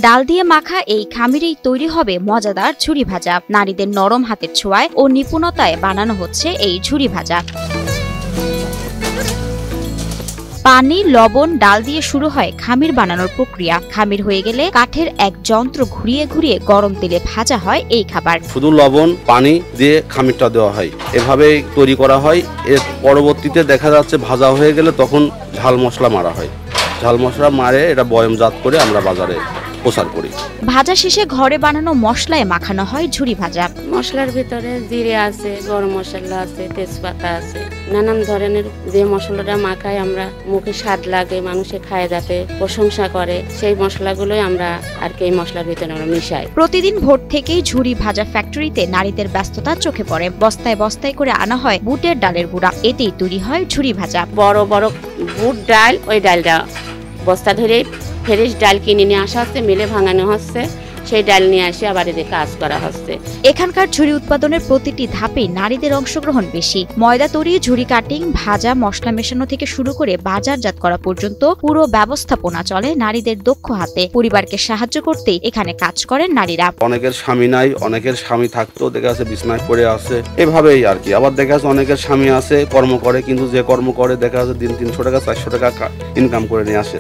ডাল দিয়ে মাখা এই খামিরেই তৈরি হবে মজাদার ঝুরি ভাজা। নারীদের নরম হাতের ছোঁয়ায় ও নিপুণতায় বানানো হচ্ছে এই ঝুরি ভাজা। পানি, লবণ, ডাল দিয়ে শুরু হয় খামির বানানোর প্রক্রিয়া। খামির হয়ে গেলে কাঠের এক যন্ত্র ঘুরিয়ে ঘুরিয়ে গরম তেলে ভাজা হয় এই খাবার। শুধু লবণ পানি দিয়ে খামিরটা দেওয়া হয়, এভাবেই তৈরি করা হয়। এর পরবর্তীতে দেখা যাচ্ছে ভাজা হয়ে গেলে তখন ঝাল মশলা মারা হয়। ঝাল মশলা মারে এটা বয়মজাত করে আমরা বাজারে প্রচার করি। ভাজা শেষে ঘরে বানানো মশলায় মাখানো হয় ঝুরি ভাজা। মশলার ভিতরে জিরে আছে, গরম মশলা আছে, তেজপাতা আছে, নানান ধরনের যে মশলাটা মাখায় আমরা মুখে স্বাদ লাগে, মানুষে খায় যাতে প্রশংসা করে, সেই মশলাগুলোই আমরা আর কি এই মশলার ভিতরে আমরা মিশাই। প্রতিদিন ভোর থেকেই ঝুরি ভাজা ফ্যাক্টরিতে নারীদের ব্যস্ততা চোখে পড়ে। বস্তায় বস্তায় করে আনা হয় বুটের ডালের গুঁড়া, এতেই তৈরি হয় ঝুরি ভাজা। বড় বড় বুট ডাল, ওই ডালটা বস্তা ধরে ফ্রেশ ডাল কিনে নিয়ে আসা হচ্ছে, মিলে ভাঙানো হচ্ছে, সেই ডাল নিয়ে আসে আবার এদের কাজ করা হচ্ছে। এখানকার ঝুরি উৎপাদনের প্রতিটি ধাপেই নারীদের অংশগ্রহণ বেশি। ময়দা তৈরি, ঝুরি কাটিং, ভাজা, মশলা মেশানো থেকে শুরু করে বাজারজাত করা পর্যন্ত পুরো ব্যবস্থাপনা চলে নারীদের দক্ষ হাতে। পরিবারকে সাহায্য করতেই এখানে কাজ করেন নারীরা। অনেকের স্বামী নাই, অনেকের স্বামী থাকতো দেখা যাচ্ছে বিছনায় পড়ে আছে, এভাবেই আর কি। আবার দেখা যাচ্ছে অনেকের স্বামী আছে কর্ম করে, কিন্তু যে কর্ম করে দেখা যাচ্ছে দিন 300 টাকা 400 টাকা ইনকাম করে নিয়ে আসে।